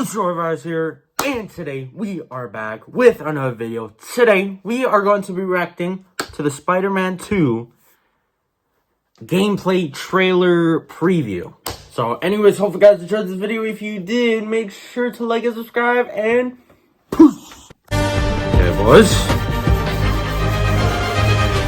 Storyvirus here, and today we are back with another video. Today we are going to be reacting to the Spider-Man 2 gameplay trailer preview. So anyways, hope you guys enjoyed this video. If you did, make sure to like and subscribe, and poof! Okay, boys.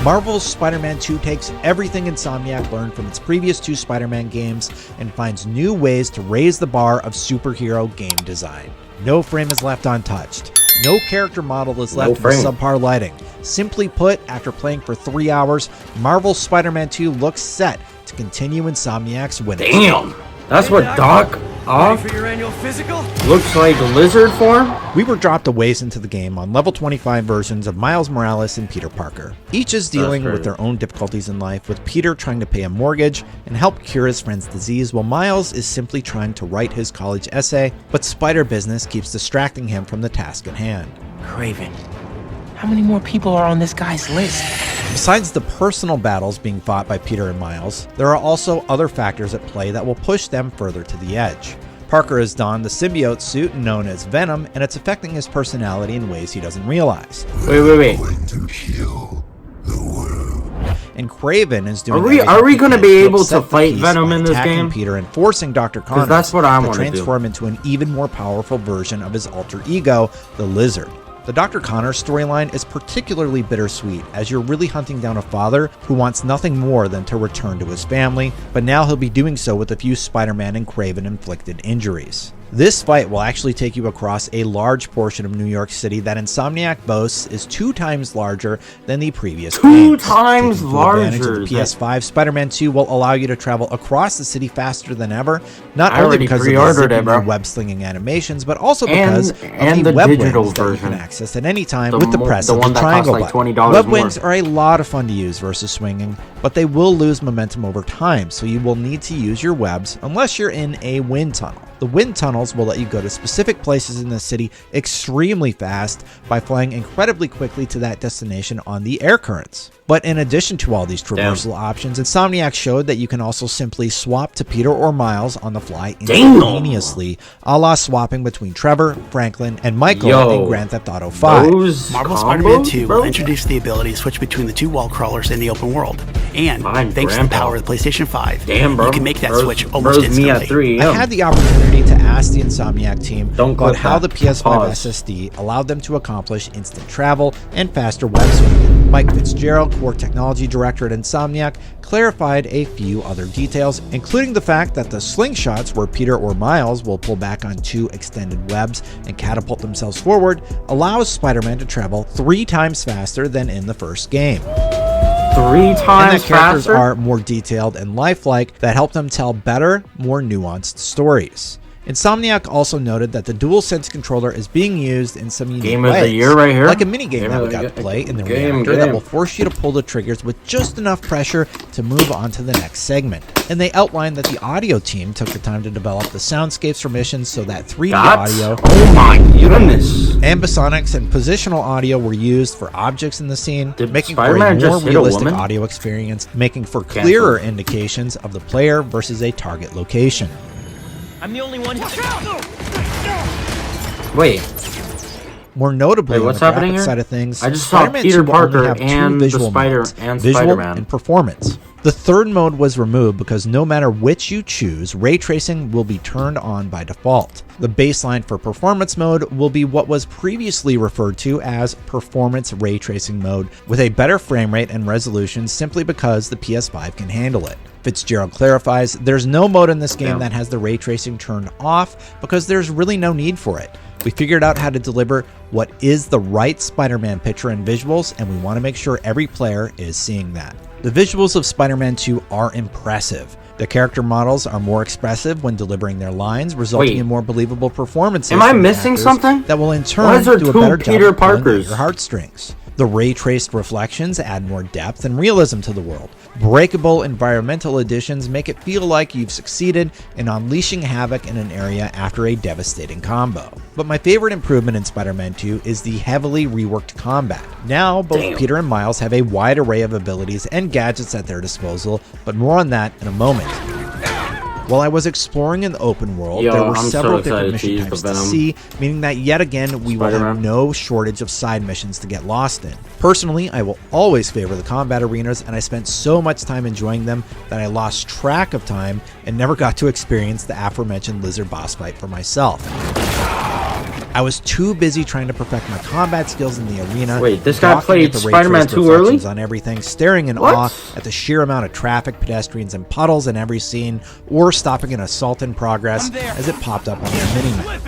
Marvel's Spider-Man 2 takes everything Insomniac learned from its previous two Spider-Man games and finds new ways to raise the bar of superhero game design. No frame is left untouched. No character model is left with subpar lighting. Simply put, after playing for 3 hours, Marvel's Spider-Man 2 looks set to continue Insomniac's winning. Damn! That's what Doc Ock for your annual physical? looks like lizard form? We were dropped a ways into the game on level 25 versions of Miles Morales and Peter Parker. Each is dealing with their own difficulties in life, with Peter trying to pay a mortgage and help cure his friend's disease, while Miles is simply trying to write his college essay, but spider business keeps distracting him from the task at hand. Kraven, how many more people are on this guy's list? Besides the personal battles being fought by Peter and Miles, there are also other factors at play that will push them further to the edge. Parker has donned the symbiote suit known as Venom, and it's affecting his personality in ways he doesn't realize. Wait. And Kraven is doing. Are we going to be able to fight Venom in this game? Peter and forcing Dr. Connors that's what I want to transform into an even more powerful version of his alter ego, the Lizard. The Dr. Connors storyline is particularly bittersweet, as you're really hunting down a father who wants nothing more than to return to his family, but now he'll be doing so with a few Spider-Man and Kraven inflicted injuries. This fight will actually take you across a large portion of New York City that Insomniac boasts is 2 times larger than the previous games. 2 times larger. The PS5, Spider-Man 2 will allow you to travel across the city faster than ever, not only because of the zipping web-slinging animations, but also because of the web wings that you can access at any time with the press of the triangle button. Web wings are a lot of fun to use versus swinging, but they will lose momentum over time, so you will need to use your webs unless you're in a wind tunnel. The wind tunnels will let you go to specific places in the city extremely fast by flying incredibly quickly to that destination on the air currents. But in addition to all these traversal options, Insomniac showed that you can also simply swap to Peter or Miles on the fly instantaneously, a la swapping between Trevor, Franklin, and Michael in Grand Theft Auto 5. Marvel Spider-Man 2 will introduce the ability to switch between the 2 wall crawlers in the open world. And thanks to the power of the PlayStation 5, you can make that switch almost instantly. I had the opportunity to ask the Insomniac team about how the PS5 SSD allowed them to accomplish instant travel and faster web swinging. Mike Fitzgerald, Core Technology Director at Insomniac, clarified a few other details, including the fact that the slingshots where Peter or Miles will pull back on 2 extended webs and catapult themselves forward allows Spider-Man to travel 3 times faster than in the first game. 3 times and the characters are more detailed and lifelike that help them tell better, more nuanced stories. Insomniac also noted that the DualSense controller is being used in some unique Game ways, of the year right here, like a minigame that we got to play in the reactor that will force you to pull the triggers with just enough pressure to move on to the next segment. And they outlined that the audio team took the time to develop the soundscapes for missions so that 3D audio, oh my goodness, ambisonics and positional audio were used for objects in the scene, making for a more realistic audio experience, making for clearer indications of the player versus a target location. I'm the only one who... Wait. More notably, what's on the happening graphic here? side of things, I just saw Peter Parker and the Spider and Spider-Man. And performance. The third mode was removed because no matter which you choose, ray tracing will be turned on by default. The baseline for performance mode will be what was previously referred to as performance ray tracing mode, with a better frame rate and resolution simply because the PS5 can handle it. Fitzgerald clarifies, there's no mode in this game that has the ray tracing turned off because there's really no need for it. We figured out how to deliver what is the right Spider-Man picture and visuals, and we want to make sure every player is seeing that. The visuals of Spider-Man 2 are impressive. The character models are more expressive when delivering their lines, resulting in more believable performances. Am I missing something? That will in turn do a better Peter job of pulling Parkers? Your heartstrings. The ray-traced reflections add more depth and realism to the world. Breakable environmental additions make it feel like you've succeeded in unleashing havoc in an area after a devastating combo. But my favorite improvement in Spider-Man 2 is the heavily reworked combat. Now, both Peter and Miles have a wide array of abilities and gadgets at their disposal, but more on that in a moment. While I was exploring in the open world, there were several different mission types to see, meaning that yet again we will have no shortage of side missions to get lost in. Personally, I will always favor the combat arenas, and I spent so much time enjoying them that I lost track of time and never got to experience the aforementioned lizard boss fight for myself. I was too busy trying to perfect my combat skills in the arena. Wait, this guy played Spider-Man 2 early? On everything, staring in awe at the sheer amount of traffic, pedestrians, and puddles in every scene, or stopping an assault in progress as it popped up on their minimap.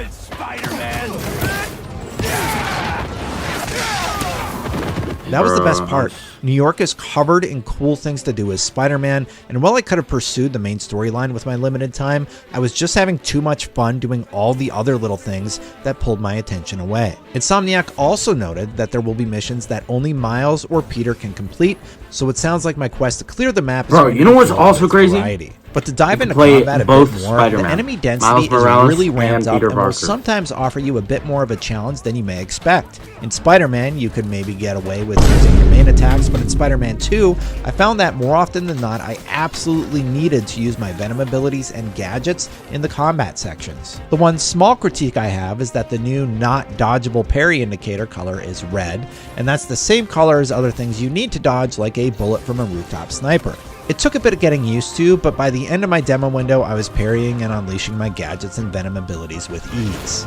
That was the best part. New York is covered in cool things to do as Spider-Man, and while I could have pursued the main storyline with my limited time, I was just having too much fun doing all the other little things that pulled my attention away. Insomniac also noted that there will be missions that only Miles or Peter can complete, so it sounds like my quest to clear the map is you know what's also crazy? Variety. But to dive into combat a bit more, the enemy density is really ramped up and will sometimes offer you a bit more of a challenge than you may expect. In Spider-Man, you could maybe get away with using your main attacks, but in Spider-Man 2, I found that more often than not, I absolutely needed to use my Venom abilities and gadgets in the combat sections. The one small critique I have is that the new not dodgeable parry indicator color is red, and that's the same color as other things you need to dodge, like a bullet from a rooftop sniper. It took a bit of getting used to, but by the end of my demo window, I was parrying and unleashing my gadgets and Venom abilities with ease.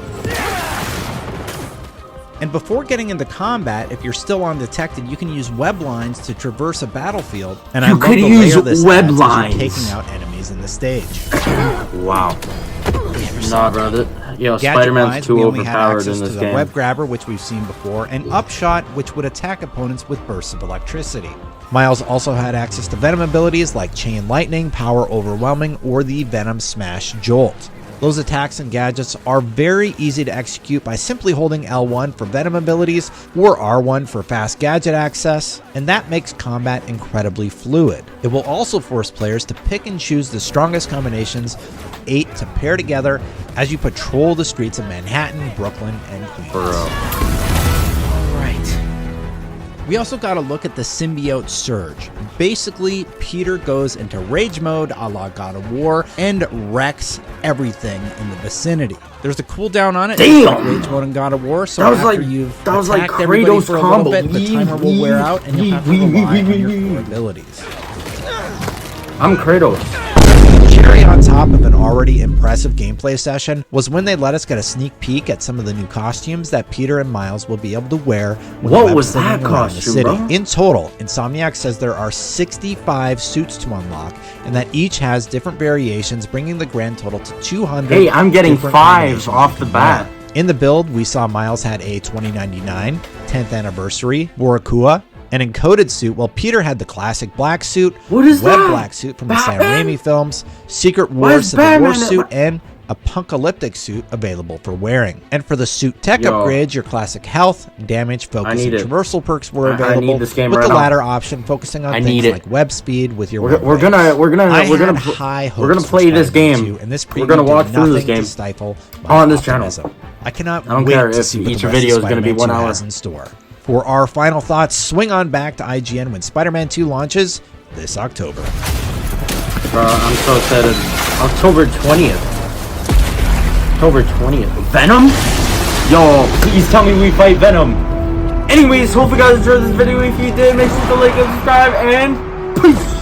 And before getting into combat, if you're still undetected, you can use web lines to traverse a battlefield. And I love the layer this adds as you're taking out enemies in the stage. Wow. Nah, brother. Yo, Spider-Man's too overpowered in this game. game. Web grabber, which we've seen before, and Upshot, which would attack opponents with bursts of electricity. Miles also had access to Venom abilities like Chain Lightning, Power Overwhelming, or the Venom Smash Jolt. Those attacks and gadgets are very easy to execute by simply holding L1 for Venom abilities or R1 for fast gadget access, and that makes combat incredibly fluid. It will also force players to pick and choose the strongest combinations of 8 to pair together as you patrol the streets of Manhattan, Brooklyn, and Queens. We also got a look at the symbiote Surge. Basically, Peter goes into rage mode a la God of War and wrecks everything in the vicinity. There's a cooldown on it. Damn! Rage mode in God of War, so that was after like, you've that was attacked like everybody for a little bit, the timer will wear out and you'll have to rely on your core abilities. I'm Kratos. Cherry on top of an already impressive gameplay session was when they let us get a sneak peek at some of the new costumes that Peter and Miles will be able to wear when what was that costume, bro? In total, Insomniac says there are 65 suits to unlock, and that each has different variations, bringing the grand total to 200. Hey, I'm getting 5 off the bat. In the build, we saw Miles had a 2099, 10th anniversary, Warikua, an encoded suit, while Peter had the classic black suit, what is web that? Black suit from the Sam Raimi films, Secret Wars Civil War suit, and a Punkalyptic suit available for wearing. And for the suit tech upgrades, your classic health, damage, focus, and traversal perks were available, with the latter option focusing on things like web speed with your we're gonna play this game. And this we're gonna walk through this game on this channel. I cannot I don't wait care to if see what each the video is gonna be 1 hour in store. For our final thoughts, swing on back to IGN when Spider-Man 2 launches this October. I'm so excited. October 20th. October 20th. Venom? Yo, please tell me we fight Venom. Anyways, hope you guys enjoyed this video. If you did, make sure to like and subscribe, and peace!